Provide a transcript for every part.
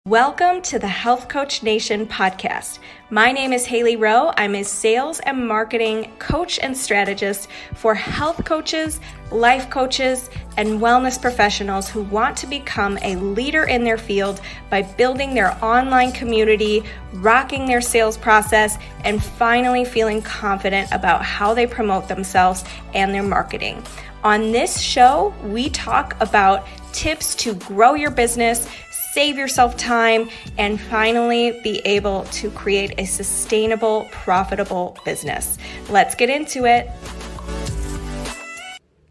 Welcome to the Health Coach Nation podcast. My name is Hailey Rowe. I'm a sales and marketing coach and strategist for health coaches, life coaches, and wellness professionals who want to become a leader in their field by building their online community, rocking their sales process, and finally feeling confident about how they promote themselves and their marketing. On this show, we talk about tips to grow your business, save yourself time, and finally be able to create a sustainable, profitable business. Let's get into it.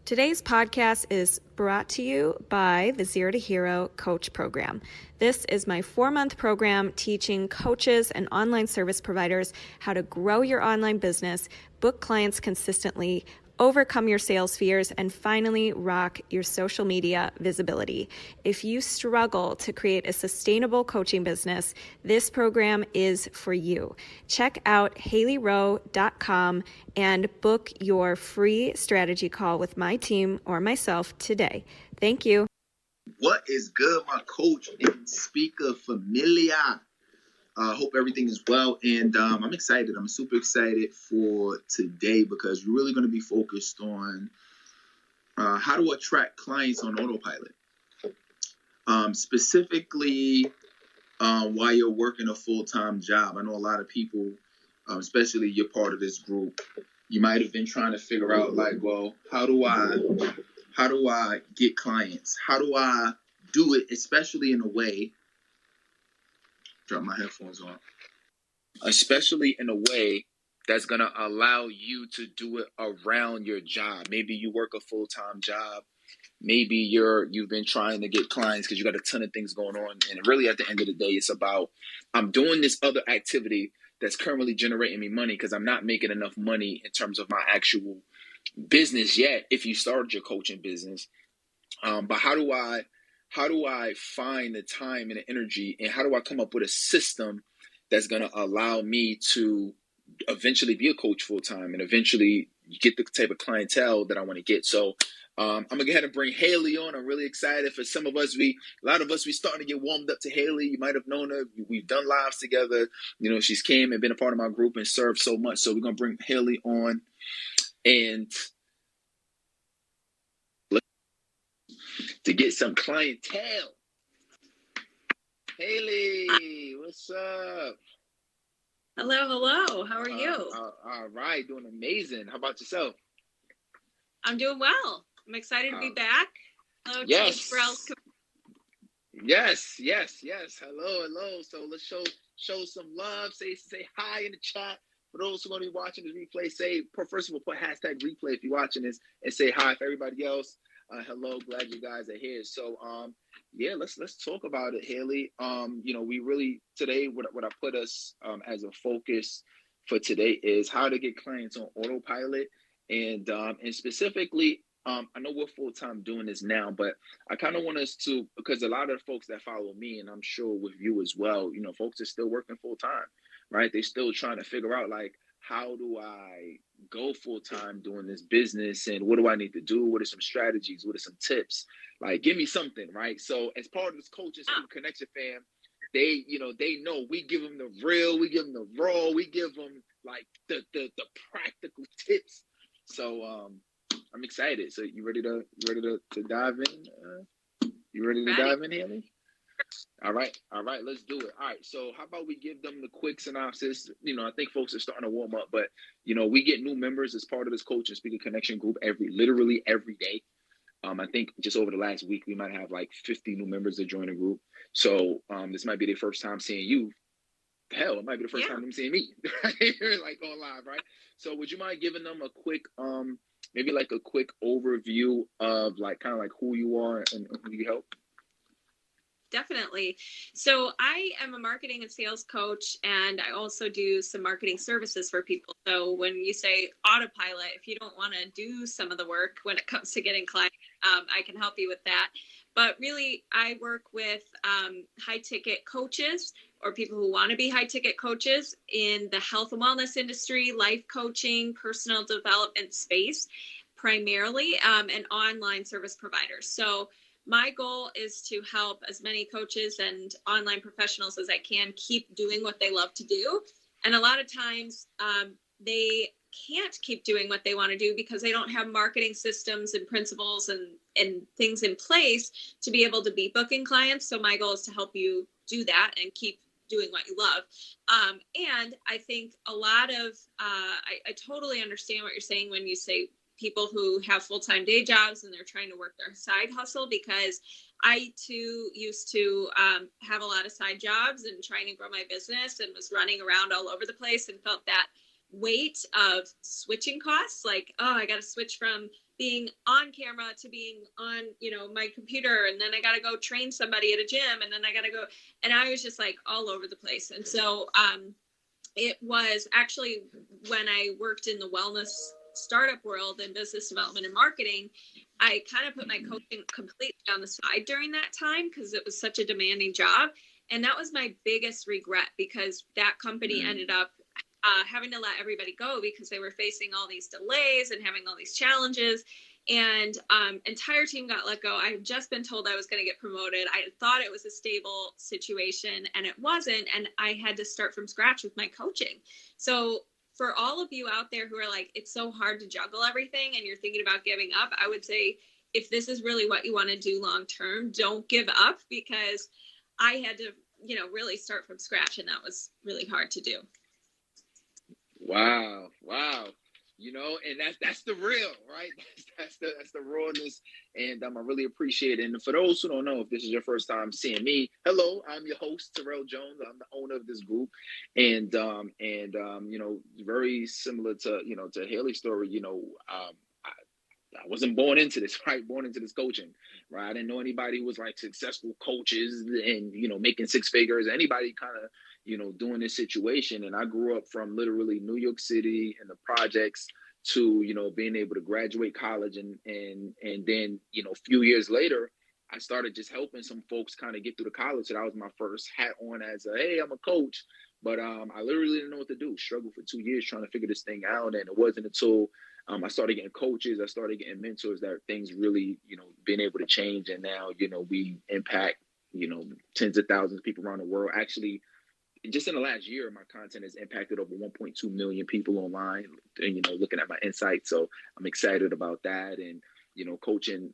Today's podcast is brought to you by the Zero to Hero Coach Program. This is my 4-month program teaching coaches and online service providers how to grow your online business, book clients consistently, overcome your sales fears, and finally rock your social media visibility. If you struggle to create a sustainable coaching business, this program is for you. Check out HaileyRowe.com and book your free strategy call with my team or myself today. Thank you. What is good, my coach and speaker familia? Hope everything is well, and I'm excited. I'm super excited for today because we're really going to be focused on how to attract clients on autopilot. Specifically, while you're working a full-time job. I know a lot of people, especially you're part of this group, you might have been trying to figure out, like, well, how do I get clients? How do I do it, especially in a way? Drop my headphones on. Especially in a way that's going to allow you to do it around your job. Maybe you work a full-time job. Maybe you've been trying to get clients because you got a ton of things going on. And really at the end of the day, it's about, I'm doing this other activity that's currently generating me money because I'm not making enough money in terms of my actual business yet if you started your coaching business. But how do I find the time and the energy, and how do I come up with a system that's going to allow me to eventually be a coach full time and eventually get the type of clientele that I want to get? So I'm going to go ahead and bring Hailey on. I'm really excited. For a lot of us, we starting to get warmed up to Hailey. You might have known her. We've done lives together. You know, she's came and been a part of my group and served so much. So we're going to bring Hailey on and to get some clientele. Hailey, what's up? Hello. How are you? All right, doing amazing. How about yourself? I'm doing well. I'm excited to be back. Hello, yes. Terrell. Yes. Hello. So let's show some love. Say hi in the chat. For those who are going to be watching this replay, first of all, put hashtag replay if you're watching this, and say hi for everybody else. Hello, glad you guys are here. So, let's talk about it, Hailey. We really today what I put us as a focus for today is how to get clients on autopilot, and specifically, I know we're full time doing this now, but I kind of want us to, because a lot of the folks that follow me, and I'm sure with you as well, folks are still working full time, right? They're still trying to figure out, like, how do I go full time doing this business, and what do I need to do? What are some strategies? What are some tips? Like, give me something, right? So as part of this Coaches Connection fam, they know we give them the real, we give them the raw, we give them like the practical tips. So I'm excited. So you ready to dive in? You ready to dive in, Hailey? All right, let's do it. All right, so how about we give them the quick synopsis? I think folks are starting to warm up, but we get new members as part of this Coach and Speaker Connection group literally every day. I think just over the last week we might have like 50 new members that join the group. So this might be their first time seeing you. Hell, it might be the first time them seeing me, like on live, right? So would you mind giving them a quick, maybe like a quick overview of like kind of like who you are and who you help? Definitely. So I am a marketing and sales coach, and I also do some marketing services for people. So when you say autopilot, if you don't want to do some of the work when it comes to getting clients, I can help you with that. But really, I work with high ticket coaches or people who want to be high ticket coaches in the health and wellness industry, life coaching, personal development space, primarily, and online service providers. So my goal is to help as many coaches and online professionals as I can keep doing what they love to do. And a lot of times they can't keep doing what they want to do because they don't have marketing systems and principles and things in place to be able to be booking clients. So my goal is to help you do that and keep doing what you love. And I think a lot of, I totally understand what you're saying when you say people who have full-time day jobs and they're trying to work their side hustle, because I too used to have a lot of side jobs and trying to grow my business and was running around all over the place and felt that weight of switching costs. Like, oh, I got to switch from being on camera to being on, my computer. And then I got to go train somebody at a gym. And then I got to go. And I was just like all over the place. And so it was actually when I worked in the wellness startup world and business development and marketing, I kind of put my coaching completely on the side during that time because it was such a demanding job. And that was my biggest regret, because that company ended up having to let everybody go because they were facing all these delays and having all these challenges. And entire team got let go. I had just been told I was going to get promoted. I thought it was a stable situation, and it wasn't. And I had to start from scratch with my coaching. So for all of you out there who are like, it's so hard to juggle everything and you're thinking about giving up, I would say, if this is really what you want to do long term, don't give up, because I had to, really start from scratch, and that was really hard to do. Wow. And that's the real, right? That's the rawness, and I really appreciate it. And for those who don't know, if this is your first time seeing me, hello, I'm your host, Terrell Jones. I'm the owner of this group, and very similar to to Hailey's story. I wasn't born into this, right? Born into this coaching, right? I didn't know anybody who was like successful coaches and making six figures. Anybody kind of doing this situation. And I grew up from literally New York City and the projects to being able to graduate college, and then a few years later, I started just helping some folks kind of get through the college. So that was my first hat on as hey, I'm a coach. But I literally didn't know what to do. Struggled for 2 years trying to figure this thing out, and it wasn't until I started getting coaches, I started getting mentors, that things really, been able to change. And now, we impact, tens of thousands of people around the world. Actually, just in the last year, my content has impacted over 1.2 million people online, and, looking at my insights. So I'm excited about that. And, coaching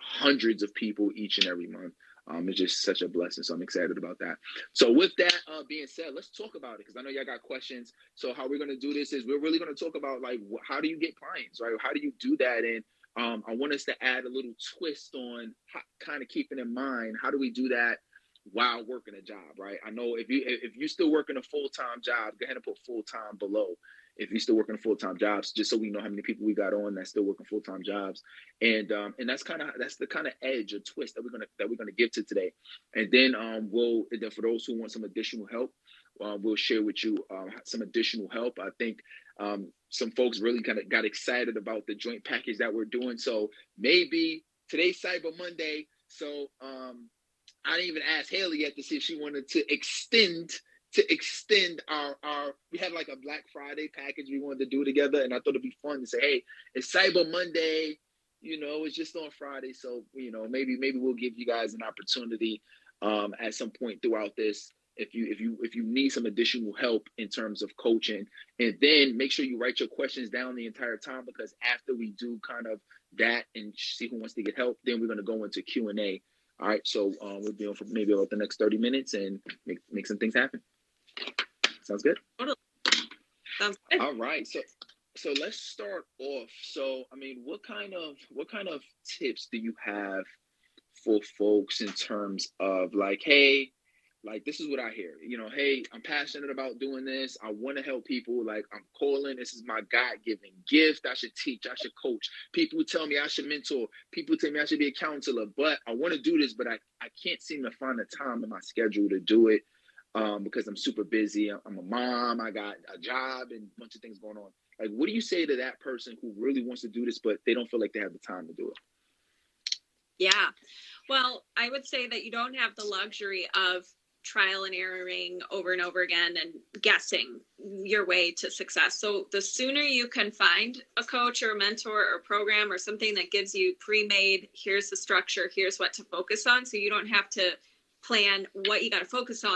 hundreds of people each and every month. It's just such a blessing. So I'm excited about that. So with that being said, let's talk about it, because I know y'all got questions. So how we're going to do this is we're really going to talk about, like, how do you get clients, right? How do you do that? And I want us to add a little twist on kind of keeping in mind, how do we do that while working a job, right? I know if you're still working a full-time job, go ahead and put full-time below. If you're still working full-time jobs, just so we know how many people we got on that's still working full-time jobs, and that's the kind of edge or twist that we're gonna give to today, and then then for those who want some additional help, we'll share with you some additional help. I think some folks really kind of got excited about the joint package that we're doing. So maybe today's Cyber Monday, so I didn't even ask Hailey yet to see if she wanted to extend our we had like a Black Friday package we wanted to do together, and I thought it'd be fun to say, hey, it's Cyber Monday, it's just on Friday, so maybe we'll give you guys an opportunity at some point throughout this, if you need some additional help in terms of coaching. And then make sure you write your questions down the entire time, because after we do kind of that and see who wants to get help, then we're going to go into Q&A. All right, so we'll be on for maybe about the next 30 minutes and make some things happen. Sounds good? Totally. Sounds good. All right, so let's start off. So, I mean, what kind of tips do you have for folks in terms of like, hey, like, this is what I hear, hey, I'm passionate about doing this. I want to help people. Like, I'm calling. This is my God-given gift. I should teach. I should coach. People tell me I should mentor. People tell me I should be a counselor. But I want to do this, but I can't seem to find the time in my schedule to do it because I'm super busy. I'm a mom. I got a job and a bunch of things going on. Like, what do you say to that person who really wants to do this, but they don't feel like they have the time to do it? Yeah. Well, I would say that you don't have the luxury of trial and erroring over and over again and guessing your way to success. So the sooner you can find a coach or a mentor or program or something that gives you pre-made, here's the structure, here's what to focus on, so you don't have to plan what you got to focus on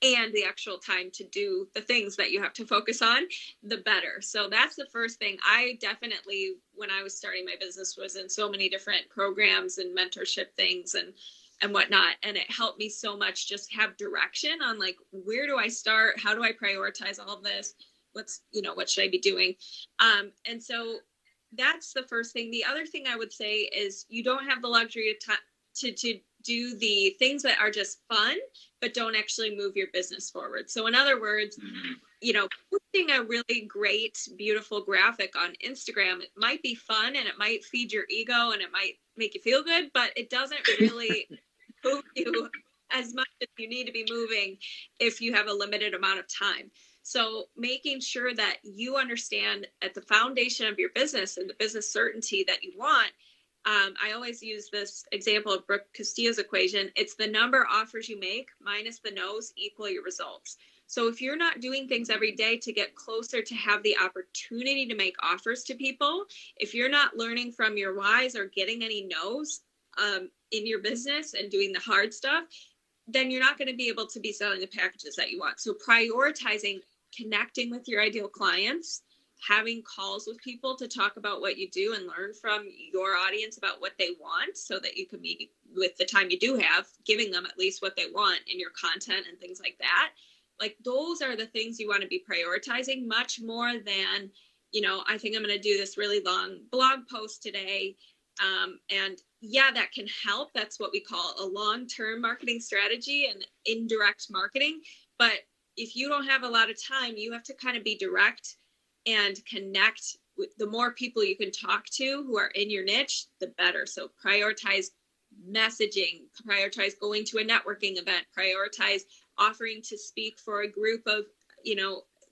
and the actual time to do the things that you have to focus on, the better. So that's the first thing. I definitely, when I was starting my business, was in so many different programs and mentorship things and whatnot. And it helped me so much just have direction on like, where do I start? How do I prioritize all of this? What should I be doing? And so that's the first thing. The other thing I would say is you don't have the luxury of time to do the things that are just fun, but don't actually move your business forward. So in other words, posting a really great, beautiful graphic on Instagram, it might be fun and it might feed your ego and it might make you feel good, but it doesn't really move you as much as you need to be moving if you have a limited amount of time. So making sure that you understand at the foundation of your business and the business certainty that you want. I always use this example of Brooke Castillo's equation. It's the number of offers you make minus the no's equal your results. So if you're not doing things every day to get closer to have the opportunity to make offers to people, if you're not learning from your whys or getting any no's in your business and doing the hard stuff, then you're not going to be able to be selling the packages that you want. So prioritizing connecting with your ideal clients, having calls with people to talk about what you do and learn from your audience about what they want so that you can be, with the time you do have, giving them at least what they want in your content and things like that. Like those are the things you want to be prioritizing much more than, I think I'm going to do this really long blog post today. And yeah, that can help. That's what we call a long-term marketing strategy and indirect marketing. But if you don't have a lot of time, you have to kind of be direct and connect with the more people you can talk to who are in your niche, the better. So prioritize messaging, prioritize going to a networking event, prioritize offering to speak for a group of,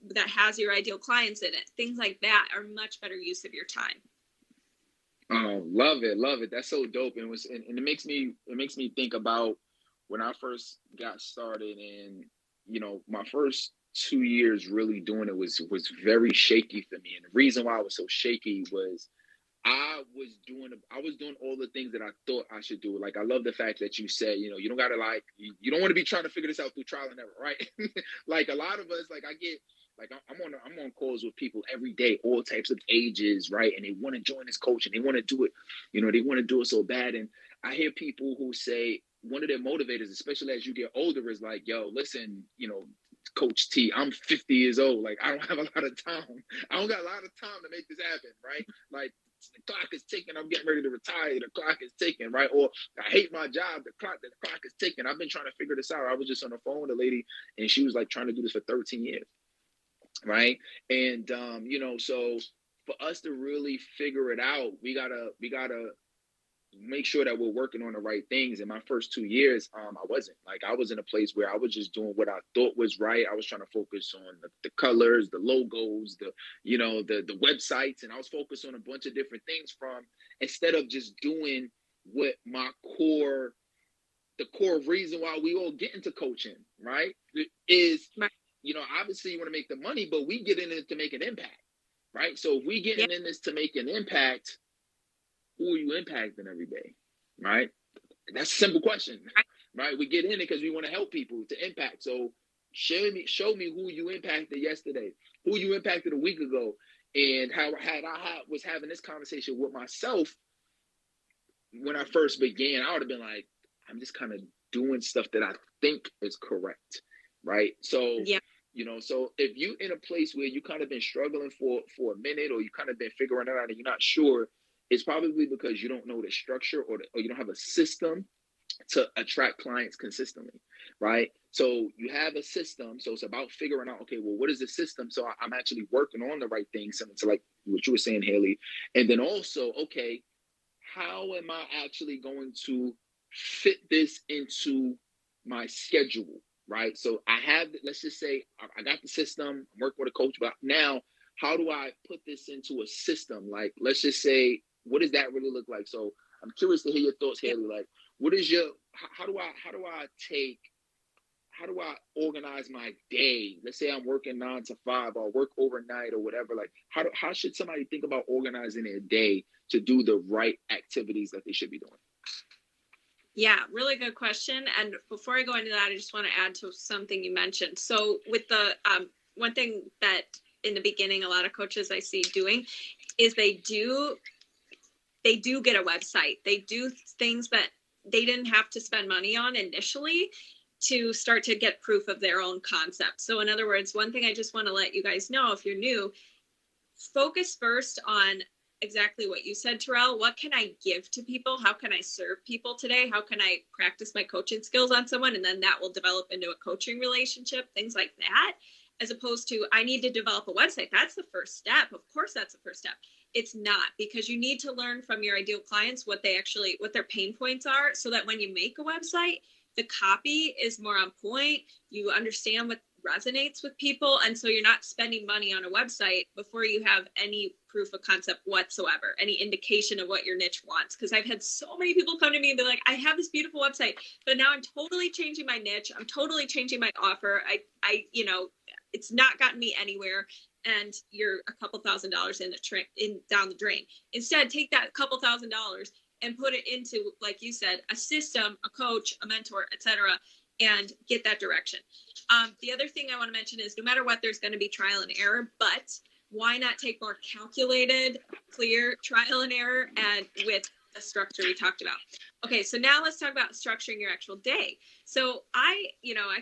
that has your ideal clients in it. Things like that are much better use of your time. Oh, love it. That's so dope. And it makes me think about when I first got started, and my first 2 years really doing it was very shaky for me. And the reason why I was so shaky was I was doing all the things that I thought I should do. Like, I love the fact that you said, you don't gotta you don't want to be trying to figure this out through trial and error, right? Like a lot of us, like I get, like I'm on calls with people every day, all types of ages, right? And they want to join this coach and they want to do it, they want to do it so bad. And I hear people who say one of their motivators, especially as you get older, is like, yo, listen, Coach T, I'm 50 years old. Like, I don't have a lot of time. I don't got a lot of time to make this happen, right? Like, the clock is ticking. I'm getting ready to retire. The clock is ticking, right? Or I hate my job. The clock is ticking. I've been trying to figure this out. I was just on the phone with a lady, and she was like trying to do this for 13 years, right? And so for us to really figure it out, we gotta make sure that we're working on the right things. In my first 2 years, I wasn't. Like, I was in a place where I was just doing what I thought was right. I was trying to focus on the colors, the logos, the websites, and I was focused on a bunch of different things instead of just doing what the core reason why we all get into coaching, right? Is, obviously you want to make the money, but we get in it to make an impact, right? So if we get in this to make an impact, who are you impacting every day, right? That's a simple question, right? We get in it because we want to help people to impact. So show me who you impacted yesterday, who you impacted a week ago, and how I was having this conversation with myself when I first began. I would have been like, I'm just kind of doing stuff that I think is correct, right? So so if you in a place where you kind of been struggling for a minute, or you kind of been figuring it out and you're not sure, it's probably because you don't know the structure or you don't have a system to attract clients consistently, right? So you have a system. So it's about figuring out, okay, well, what is the system? So I'm actually working on the right things, something to like what you were saying, Hailey. And then also, okay, how am I actually going to fit this into my schedule, right? So I have, let's just say I got the system, I'm working with a coach, but now how do I put this into a system? Like, let's just say, what does that really look like? So I'm curious to hear your thoughts, Hailey. Like, what is how do I I organize my day? Let's say I'm working 9 to 5 or work overnight or whatever. Like, how should somebody think about organizing their day to do the right activities that they should be doing? Yeah, really good question. And before I go into that, I just want to add to something you mentioned. So with the one thing that in the beginning, a lot of coaches I see doing is they do get a website. They do things that they didn't have to spend money on initially to start to get proof of their own concept. So in other words, one thing I just want to let you guys know, if you're new, focus first on exactly what you said, Terrell. What can I give to people? How can I serve people today? How can I practice my coaching skills on someone? And then that will develop into a coaching relationship, things like that, as opposed to, I need to develop a website. That's the first step. Of course, that's the first step. It's not, because you need to learn from your ideal clients what their pain points are, so that when you make a website, the copy is more on point. You understand what resonates with people. And so you're not spending money on a website before you have any proof of concept whatsoever, any indication of what your niche wants. Because I've had so many people come to me and be like, I have this beautiful website, but now I'm totally changing my niche. I'm totally changing my offer. It's not gotten me anywhere. And you're a couple $1,000s down the drain. Instead, take that couple $1,000 and put it into, like you said, a system, a coach, a mentor, etc., and get that direction. The other thing I want to mention is, no matter what, there's going to be trial and error, but why not take more calculated, clear trial and error and with the structure we talked about? Okay, so now let's talk about structuring your actual day. So I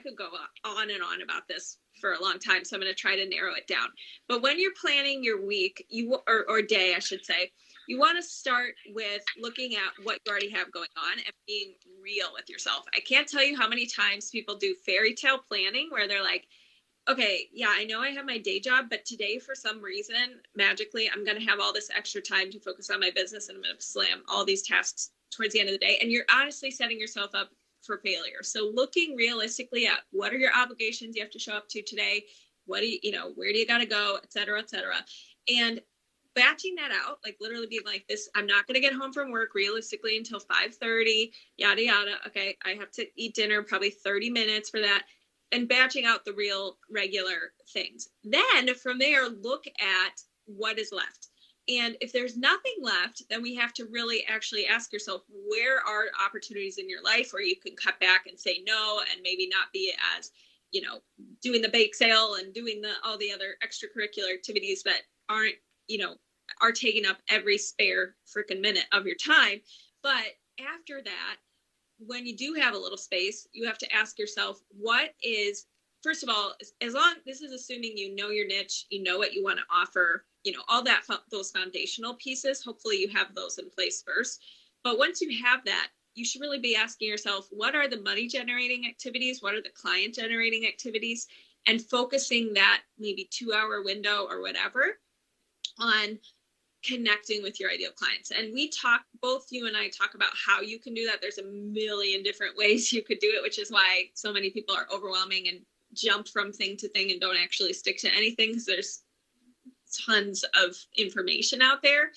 could go on and on about this for a long time, so I'm going to try to narrow it down. But when you're planning your week, or day, I should say, you want to start with looking at what you already have going on and being real with yourself. I can't tell you how many times people do fairy tale planning where they're like, okay, yeah, I know I have my day job, but today, for some reason, magically, I'm going to have all this extra time to focus on my business, and I'm going to slam all these tasks towards the end of the day. And you're honestly setting yourself up for failure. So looking realistically at what are your obligations you have to show up to today, where do you got to go, et cetera, and batching that out, like literally being like, this, I'm not going to get home from work realistically until 5:30, yada, yada. Okay, I have to eat dinner, probably 30 minutes for that, and batching out the real regular things. Then from there, look at what is left. And if there's nothing left, then we have to really actually ask yourself, where are opportunities in your life where you can cut back and say no, and maybe not be as, doing the bake sale and doing all the other extracurricular activities that aren't, are taking up every spare freaking minute of your time. But after that, when you do have a little space, you have to ask yourself, what is, first of all, this is assuming you know your niche, you know what you want to offer, all that, those foundational pieces. Hopefully you have those in place first. But once you have that, you should really be asking yourself, what are the money generating activities? What are the client generating activities? And focusing that maybe 2-hour window or whatever on connecting with your ideal clients. And both you and I talk about how you can do that. There's a million different ways you could do it, which is why so many people are overwhelming and jump from thing to thing and don't actually stick to anything, because there's tons of information out there.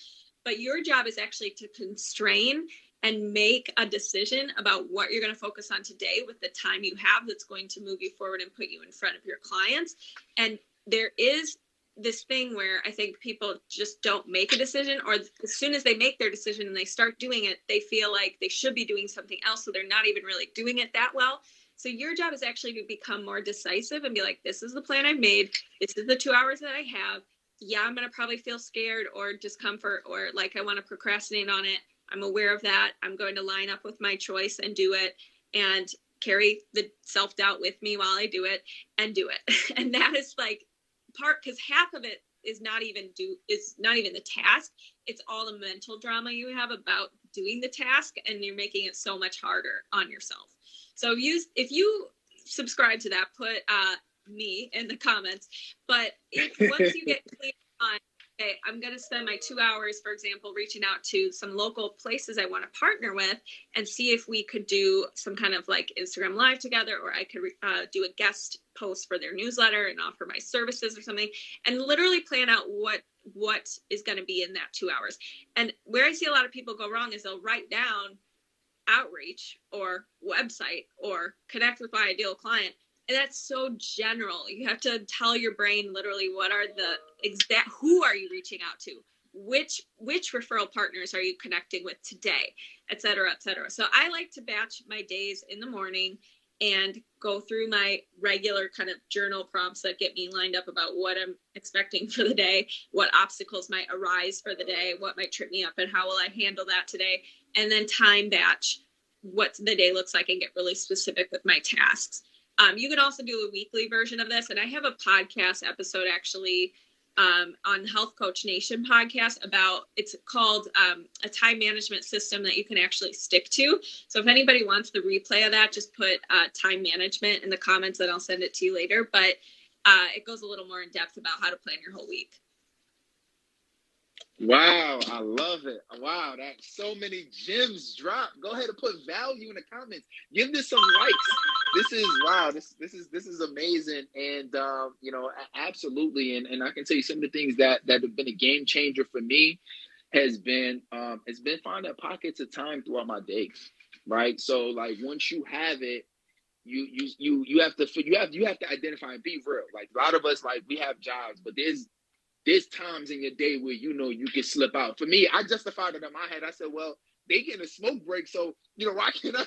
But your job is actually to constrain and make a decision about what you're going to focus on today with the time you have that's going to move you forward and put you in front of your clients. And there is this thing where I think people just don't make a decision, or as soon as they make their decision and they start doing it, they feel like they should be doing something else. So they're not even really doing it that well. So your job is actually to become more decisive and be like, this is the plan I've made. This is the 2 hours that I have. Yeah, I'm going to probably feel scared or discomfort, or like I want to procrastinate on it. I'm aware of that. I'm going to line up with my choice and do it, and carry the self-doubt with me while I do it and do it. And that is like part, because half of it is not even the task. It's all the mental drama you have about doing the task, and you're making it so much harder on yourself. So if you subscribe to that, put me in the comments. But once you get clear on, okay, I'm going to spend my 2 hours, for example, reaching out to some local places I want to partner with and see if we could do some kind of like Instagram live together, or I could do a guest post for their newsletter and offer my services or something, and literally plan out what is going to be in that 2 hours. And where I see a lot of people go wrong is they'll write down outreach or website or connect with my ideal client, that's so general. You have to tell your brain literally what are the exact, who are you reaching out to? Which referral partners are you connecting with today, et cetera, et cetera. So I like to batch my days in the morning and go through my regular kind of journal prompts that get me lined up about what I'm expecting for the day, what obstacles might arise for the day, what might trip me up, and how will I handle that today, and then time batch what the day looks like and get really specific with my tasks. You can also do a weekly version of this, and I have a podcast episode actually on Health Coach Nation podcast about, it's called a time management system that you can actually stick to. So if anybody wants the replay of that, just put time management in the comments and I'll send it to you later. But it goes a little more in depth about how to plan your whole week. Wow, I love it. Wow, that's so many gems dropped. Go ahead and put value in the comments. Give this some likes. This is wow. This is amazing, and you know, absolutely. And I can tell you some of the things that have been a game changer for me has been finding pockets of time throughout my day, right? So like once you have it, you have to identify and be real. Like a lot of us, like we have jobs, but there's times in your day where you know you can slip out. For me, I justified it in my head. I said, well, they getting a smoke break, so you know why can't I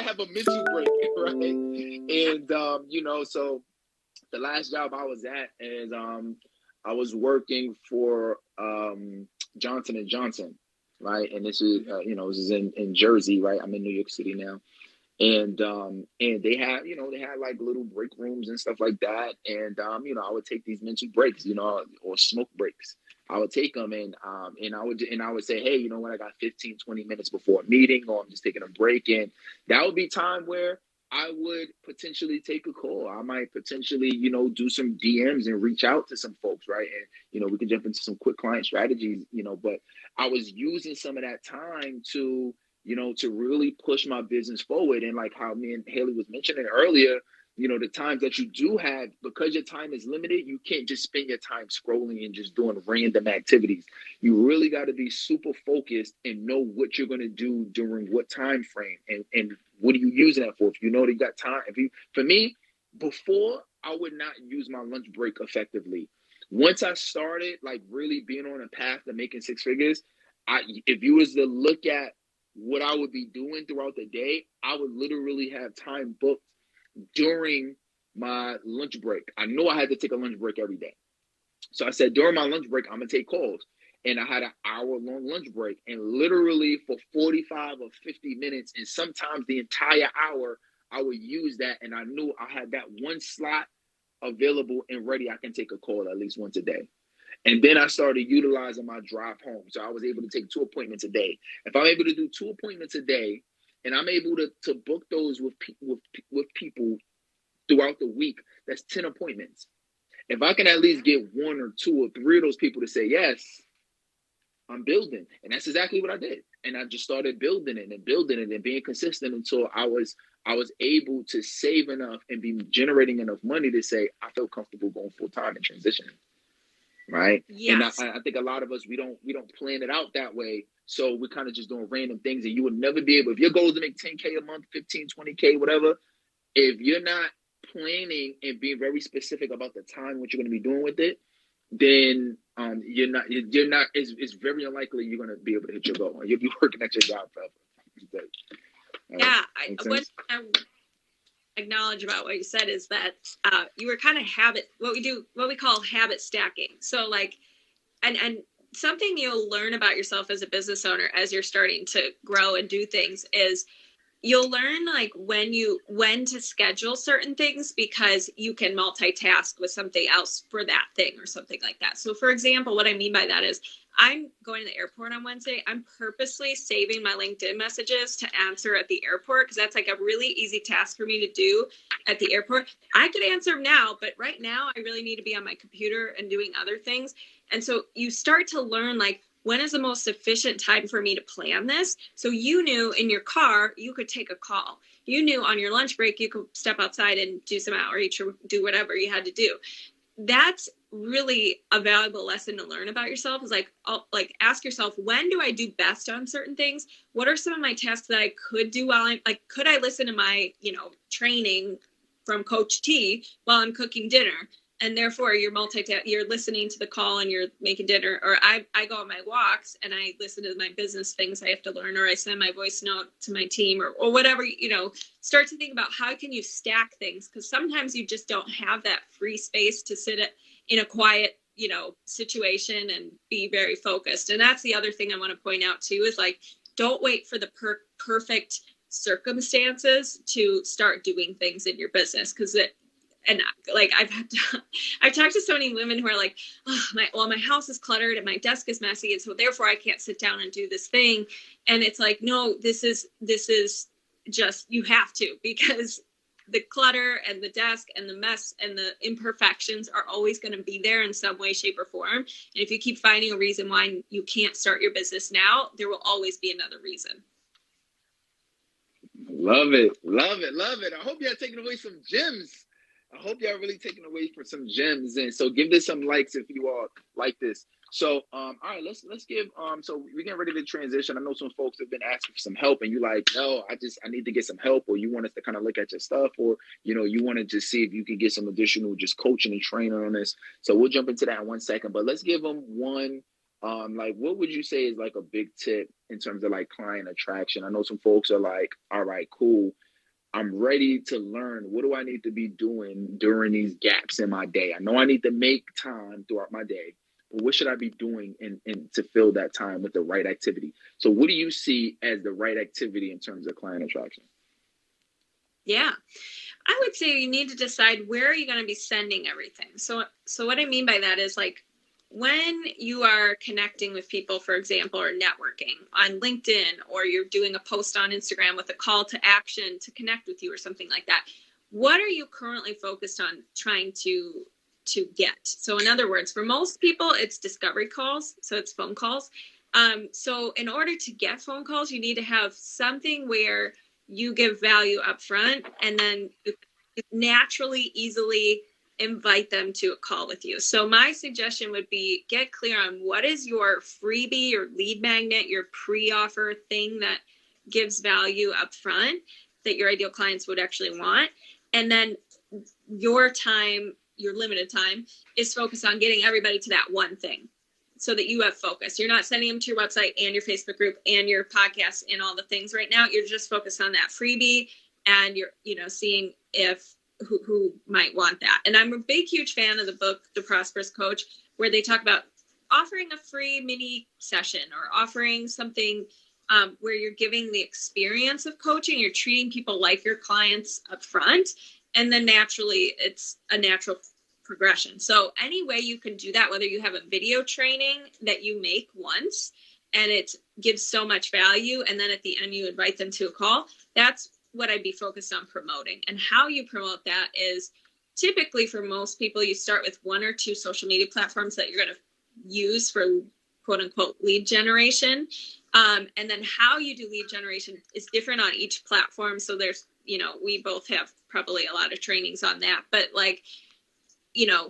have a mental break, right? And you know, so the last job I was at is I was working for Johnson and Johnson, right? And this is this is in Jersey, right? I'm in New York City now. And they had like little break rooms and stuff like that. And I would take these mental breaks, or smoke breaks. I would take them and I would say, hey, you know what, I got 15, 20 minutes before a meeting, or I'm just taking a break. And that would be time where I would potentially take a call. I might potentially, do some DMs and reach out to some folks, right? And, we could jump into some quick client strategies, but I was using some of that time to really push my business forward. And like how me and Hailey was mentioning earlier, the times that you do have, because your time is limited, you can't just spend your time scrolling and just doing random activities. You really got to be super focused and know what you're going to do during what time frame and what are you using that for? If you know that you got time, for me, before I would not use my lunch break effectively. Once I started like really being on a path to making six figures, if you was to look at what I would be doing throughout the day, I would literally have time booked during my lunch break. I know I had to take a lunch break every day. So I said, during my lunch break, I'm going to take calls. And I had an hour-long lunch break. And literally for 45 or 50 minutes, and sometimes the entire hour, I would use that. And I knew I had that one slot available and ready. I can take a call at least once a day. And then I started utilizing my drive home. So I was able to take 2 appointments a day. If I'm able to do 2 appointments a day, and I'm able to book those with people throughout the week, that's 10 appointments. If I can at least get 1 or 2 or 3 of those people to say, yes, I'm building. And that's exactly what I did. And I just started building it and being consistent until I was able to save enough and be generating enough money to say, I feel comfortable going full time and transitioning. Right. Yes. And I think a lot of us, we don't plan it out that way. So we're kind of just doing random things, and you would never be able, if your goal is to make 10K a month, 15, 20K, whatever, if you're not planning and being very specific about the time, what you're going to be doing with it, then you're not, it's very unlikely you're going to be able to hit your goal. You'll be working at your job forever. Yeah. What I acknowledge about what you said is that you were kind of what we call habit stacking. So like, and something you'll learn about yourself as a business owner as you're starting to grow and do things is you'll learn like when to schedule certain things, because you can multitask with something else for that thing or something like that. So for example, what I mean by that is I'm going to the airport on Wednesday. I'm purposely saving my LinkedIn messages to answer at the airport, because that's like a really easy task for me to do at the airport. I could answer them now, but right now I really need to be on my computer and doing other things. And so you start to learn like, when is the most efficient time for me to plan this? So you knew in your car, you could take a call. You knew on your lunch break, you could step outside and do some outreach or do whatever you had to do. That's really a valuable lesson to learn about yourself, is like ask yourself, when do I do best on certain things? What are some of my tasks that I could do while I'm like, could I listen to my, training from Coach T while I'm cooking dinner. And therefore you're you're listening to the call and you're making dinner, or I go on my walks and I listen to my business things I have to learn, or I send my voice note to my team, or whatever, start to think about how can you stack things? Because sometimes you just don't have that free space to sit in a quiet, situation and be very focused. And that's the other thing I want to point out too, is like, don't wait for the perfect circumstances to start doing things in your business. And like I've talked to so many women who are like, oh, my house is cluttered and my desk is messy, and so therefore I can't sit down and do this thing. And it's like, no, this is just, you have to, because the clutter and the desk and the mess and the imperfections are always going to be there in some way, shape, or form. And if you keep finding a reason why you can't start your business now, there will always be another reason. Love it. Love it. Love it. I hope y'all taking away some gems. I hope y'all really taking away for some gems. And so give this some likes if you all like this. So, all right, let's give, so we're getting ready to transition. I know some folks have been asking for some help and you like, no, I need to get some help, or you want us to kind of look at your stuff, or, you want to just see if you can get some additional just coaching and training on this. So we'll jump into that in 1 second, but let's give them one, like, what would you say is like a big tip in terms of like client attraction? I know some folks are like, all right, cool. I'm ready to learn. What do I need to be doing during these gaps in my day? I know I need to make time throughout my day, but what should I be doing in to fill that time with the right activity? So what do you see as the right activity in terms of client attraction? Yeah, I would say you need to decide where are you going to be sending everything. So what I mean by that is, like, when you are connecting with people, for example, or networking on LinkedIn, or you're doing a post on Instagram with a call to action to connect with you or something like that, what are you currently focused on trying to get? So in other words, for most people, it's discovery calls. So it's phone calls. So in order to get phone calls, you need to have something where you give value up front, and then you naturally, easily invite them to a call with you. So my suggestion would be, get clear on what is your freebie, your lead magnet, your pre-offer thing that gives value up front that your ideal clients would actually want. And then your time, your limited time, is focused on getting everybody to that one thing, so that you have focus. You're not sending them to your website and your Facebook group and your podcast and all the things right now. You're just focused on that freebie, and you're, seeing if who might want that. And I'm a big, huge fan of the book, The Prosperous Coach, where they talk about offering a free mini session, or offering something where you're giving the experience of coaching. You're treating people like your clients up front. And then naturally, it's a natural progression. So any way you can do that, whether you have a video training that you make once and it gives so much value, and then at the end you invite them to a call, that's what I'd be focused on promoting. And how you promote that is, typically for most people, you start with 1 or 2 social media platforms that you're going to use for quote unquote lead generation. And then how you do lead generation is different on each platform. So there's, we both have probably a lot of trainings on that, but like,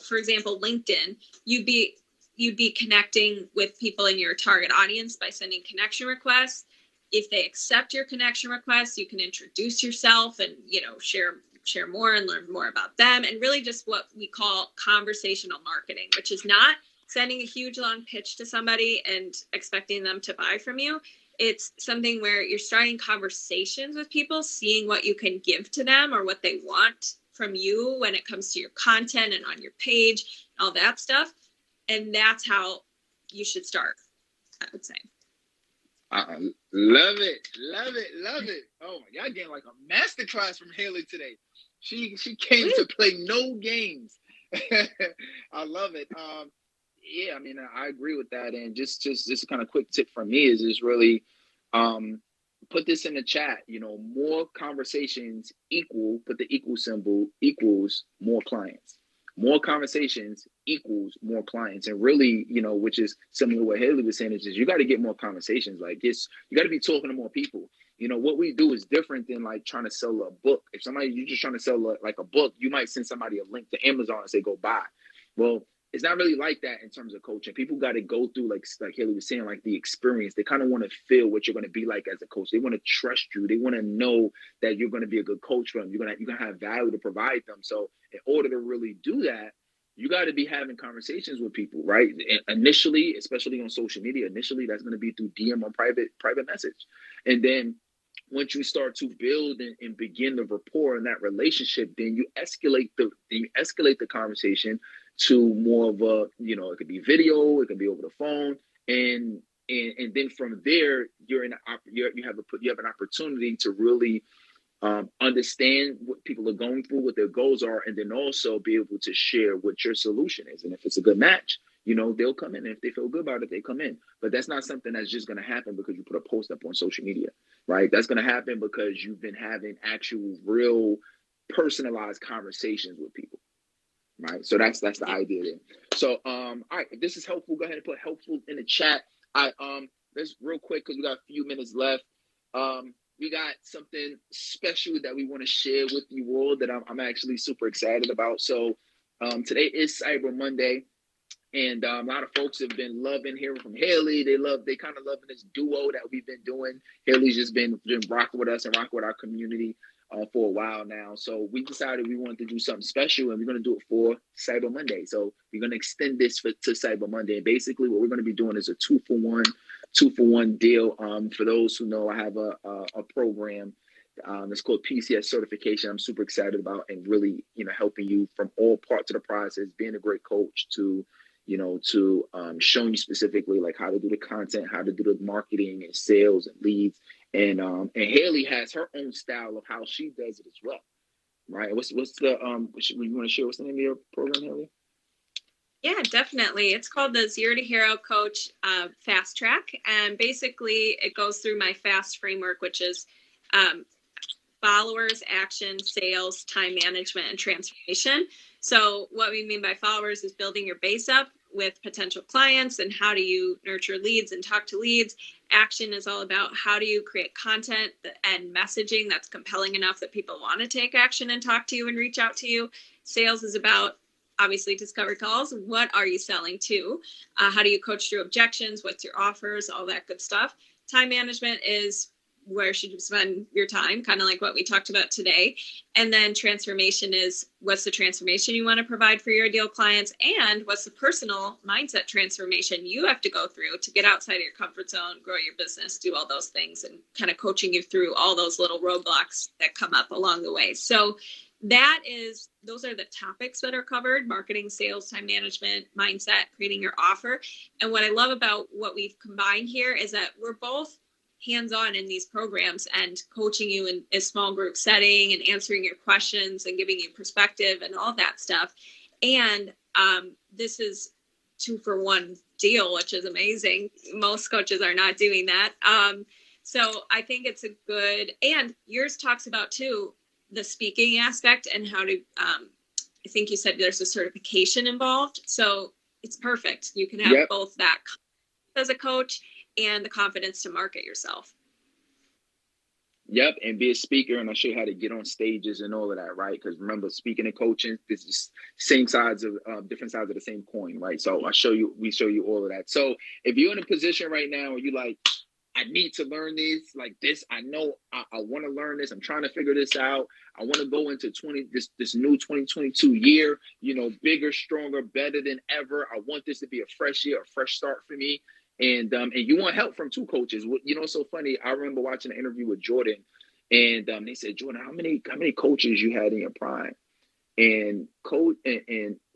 for example, LinkedIn, you'd be connecting with people in your target audience by sending connection requests. If they accept your connection request, you can introduce yourself and, share more and learn more about them. And really just what we call conversational marketing, which is not sending a huge long pitch to somebody and expecting them to buy from you. It's something where you're starting conversations with people, seeing what you can give to them or what they want from you when it comes to your content and on your page, all that stuff. And that's how you should start, I would say. Love it. Love it. Love it. Oh, y'all getting like a masterclass from Hailey today. She came to play no games. I love it. Yeah, I mean, I agree with that. And just a kind of quick tip from me is just really put this in the chat. More conversations put the equal symbol, equals more clients. More conversations equals more clients. And really, which is similar to what Hailey was saying, is just, you got to get more conversations. Like this, you got to be talking to more people. What we do is different than like trying to sell a book. If you're just trying to sell like a book, you might send somebody a link to Amazon and say, go buy. Well, it's not really like that in terms of coaching. People got to go through, like Hailey was saying, like the experience. They kind of want to feel what you're going to be like as a coach. They want to trust you. They want to know that you're going to be a good coach for them. You're gonna have value to provide them. So in order to really do that, you got to be having conversations with people, right? And initially, especially on social media, initially that's going to be through DM or private message, and then once you start to build and begin the rapport in that relationship, then you escalate the conversation to more of a, it could be video, it could be over the phone, and then from there you have an opportunity to really understand what people are going through, what their goals are, and then also be able to share what your solution is. And if it's a good match, they'll come in. And if they feel good about it, they come in. But that's not something that's just going to happen because you put a post up on social media, right? That's going to happen because you've been having actual, real, personalized conversations with people, right? So that's the idea there. So, all right, if this is helpful, go ahead and put helpful in the chat. Let's real quick because we got a few minutes left. We got something special that we want to share with you all that I'm actually super excited about. So today is Cyber Monday. And a lot of folks have been loving hearing from Hailey. They kind of loving this duo that we've been doing. Hailey's just been rocking with us and rocking with our community for a while now. So we decided we wanted to do something special, and we're going to do it for Cyber Monday. So we're going to extend this to Cyber Monday. And basically what we're going to be doing is a two for one deal. For those who know, I have a program it's called PCS certification. I'm super excited about, and really, helping you from all parts of the process, being a great coach to showing you specifically like how to do the content, how to do the marketing and sales and leads. And Hailey has her own style of how she does it as well, right? What's the you want to share what's the name of your program, Hailey? Yeah, definitely. It's called the Zero to Hero Coach Fast Track, and basically it goes through my FAST framework, which is followers, action, sales, time management, and transformation. So what we mean by followers is building your base up with potential clients and how do you nurture leads and talk to leads. Action is all about how do you create content and messaging that's compelling enough that people want to take action and talk to you and reach out to you. Sales is about obviously discovery calls. What are you selling to? How do you coach through objections? What's your offers? All that good stuff. Time management is where should you spend your time, kind of like what we talked about today. And then transformation is what's the transformation you want to provide for your ideal clients, and what's the personal mindset transformation you have to go through to get outside of your comfort zone, grow your business, do all those things, and kind of coaching you through all those little roadblocks that come up along the way. So those are the topics that are covered: marketing, sales, time management, mindset, creating your offer. And what I love about what we've combined here is that we're both hands-on in these programs and coaching you in a small group setting and answering your questions and giving you perspective and all that stuff. And this is 2-for-1 deal, which is amazing. Most coaches are not doing that. So I think it's a good, and yours talks about too, the speaking aspect and how to, I think you said there's a certification involved. So it's perfect. You can have both that as a coach and the confidence to market yourself. Yep, and be a speaker, and I'll show you how to get on stages and all of that, right? Because remember, speaking and coaching, this is different sides of the same coin, right? So we show you all of that. So if you're in a position right now where you're like, I need to learn this, like this, I know I want to learn this, I'm trying to figure this out, I want to go into this new 2022 year, bigger, stronger, better than ever. I want this to be a fresh year, a fresh start for me. And you want help from two coaches. It's so funny. I remember watching an interview with Jordan, and they said, Jordan, how many coaches you had in your prime? And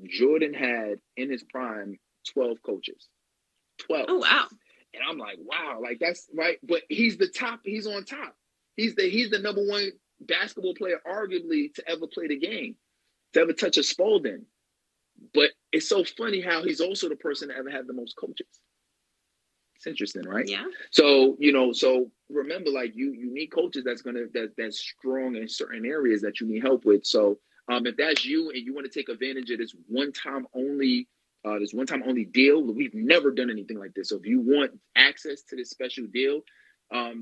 Jordan had in his prime 12 coaches. 12. Oh wow. And I'm like, wow, like that's right. But he's the top. He's on top. He's the number one basketball player, arguably, to ever play the game, to ever touch a Spalding. But it's so funny how he's also the person that ever had the most coaches. It's interesting, right? Yeah. So, so remember, like you need coaches that's strong in certain areas that you need help with. So if that's you and you want to take advantage of this one-time only deal, we've never done anything like this. So if you want access to this special deal,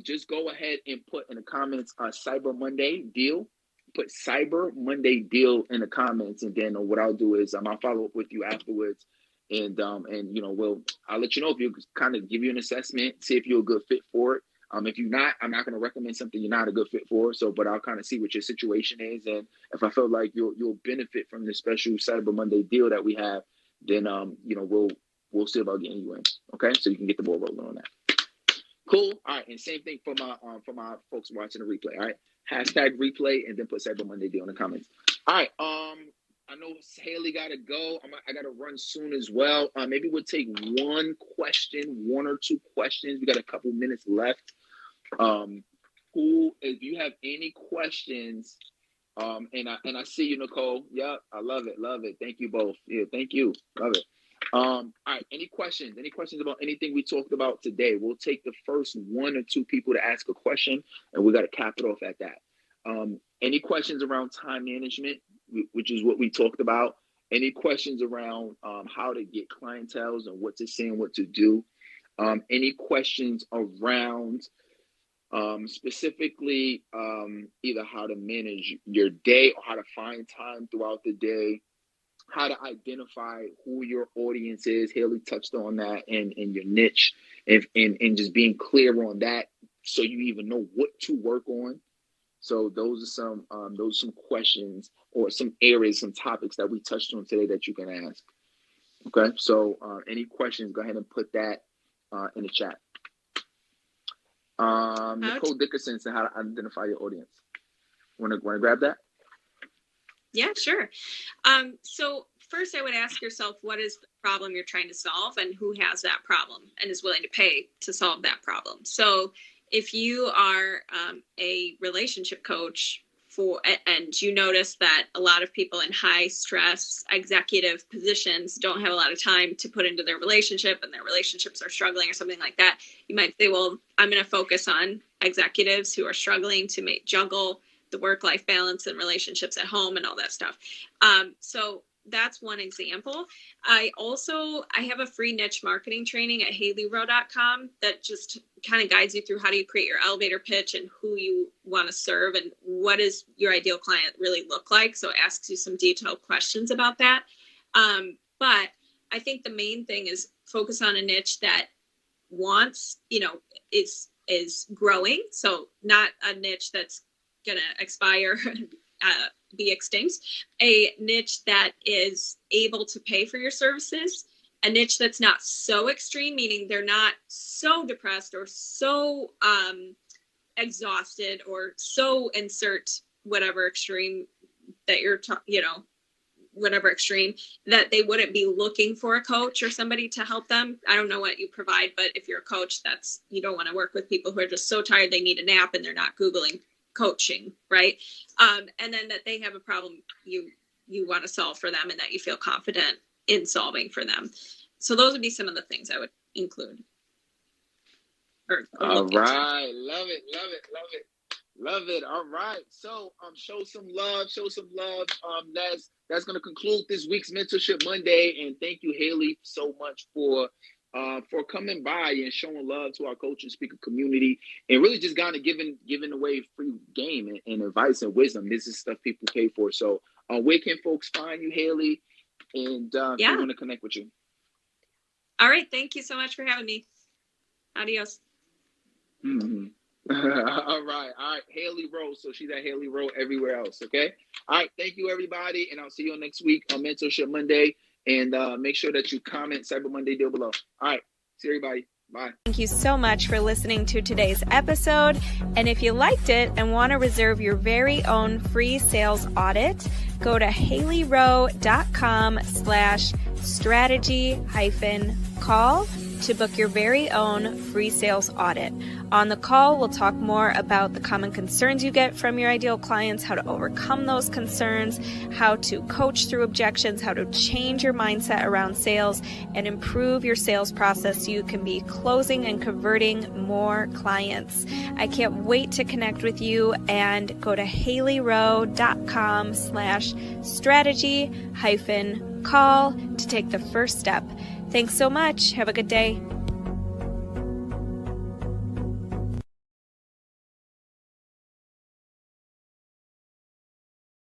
just go ahead and put in the comments Cyber Monday deal. Put Cyber Monday deal in the comments, and then what I'll do is I'll follow up with you afterwards. And I'll let you know if you kind of give you an assessment, see if you're a good fit for it. If you're not, I'm not going to recommend something you're not a good fit for. So, but I'll kind of see what your situation is, and if I feel like you'll benefit from this special Cyber Monday deal that we have, then we'll see about getting you in. Okay, so you can get the ball rolling on that. Cool. All right, and same thing for my folks watching the replay. All right, hashtag replay and then put Cyber Monday deal in the comments. All right. I know Hailey got to go. I got to run soon as well. Maybe we'll take one or two questions. We got a couple minutes left. If you have any questions, and I see you, Nicole. Yep, I love it. Thank you both. Yeah, thank you. Love it. All right. Any questions? Any questions about anything we talked about today? We'll take the first one or two people to ask a question, and we got to cap it off at that. Any questions around time management, which is what we talked about? Any questions around how to get clientele and what to say and what to do? Any questions around specifically either how to manage your day or how to find time throughout the day, how to identify who your audience is? Hailey touched on that, and your niche, and just being clear on that so you even know what to work on. So those are some questions or some areas, some topics that we touched on today that you can ask. Okay, so any questions, go ahead and put that in the chat. Nicole Dickerson said how to identify your audience. Want to grab that? Yeah, sure. So first I would ask yourself, what is the problem you're trying to solve, and who has that problem and is willing to pay to solve that problem? So if you are a relationship coach and you notice that a lot of people in high stress executive positions don't have a lot of time to put into their relationship, and their relationships are struggling or something like that, you might say, well, I'm going to focus on executives who are struggling to juggle the work-life balance and relationships at home and all that stuff. So that's one example. I have a free niche marketing training at HaileyRowe.com that just kind of guides you through how do you create your elevator pitch and who you want to serve and what does your ideal client really look like. So it asks you some detailed questions about that. But I think the main thing is focus on a niche that is growing. So not a niche that's going to expire, be extinct, a niche that is able to pay for your services, a niche that's not so extreme, meaning they're not so depressed or so exhausted or so insert whatever extreme that whatever extreme that they wouldn't be looking for a coach or somebody to help them. I don't know what you provide, but if you're a coach, you don't want to work with people who are just so tired they need a nap and they're not Googling coaching, right? And then that they have a problem you want to solve for them and that you feel confident in solving for them. So those would be some of the things I would include. All right. Love it. All right. So show some love. That's going to conclude this week's Mentorship Monday. And thank you, Hailey, so much for coming by and showing love to our coach and speaker community, and really just kind of giving away free game and advice and wisdom. This is stuff people pay for. So where can folks find you, Hailey, and if they want to connect with you? All right. Thank you so much for having me. Adios. Mm-hmm. All right. Hailey Rowe. So she's at Hailey Rowe everywhere else. Okay. All right. Thank you, everybody. And I'll see you next week on Mentorship Monday. And make sure that you comment Cyber Monday deal below. All right. See everybody. Bye. Thank you so much for listening to today's episode. And if you liked it and want to reserve your very own free sales audit, go to HaileyRowe.com/strategy-call to book your very own free sales audit. On the call, we'll talk more about the common concerns you get from your ideal clients, how to overcome those concerns, how to coach through objections, how to change your mindset around sales, and improve your sales process so you can be closing and converting more clients. I can't wait to connect with you, and go to HaileyRowe.com/strategy-call to take the first step. Thanks so much. Have a good day.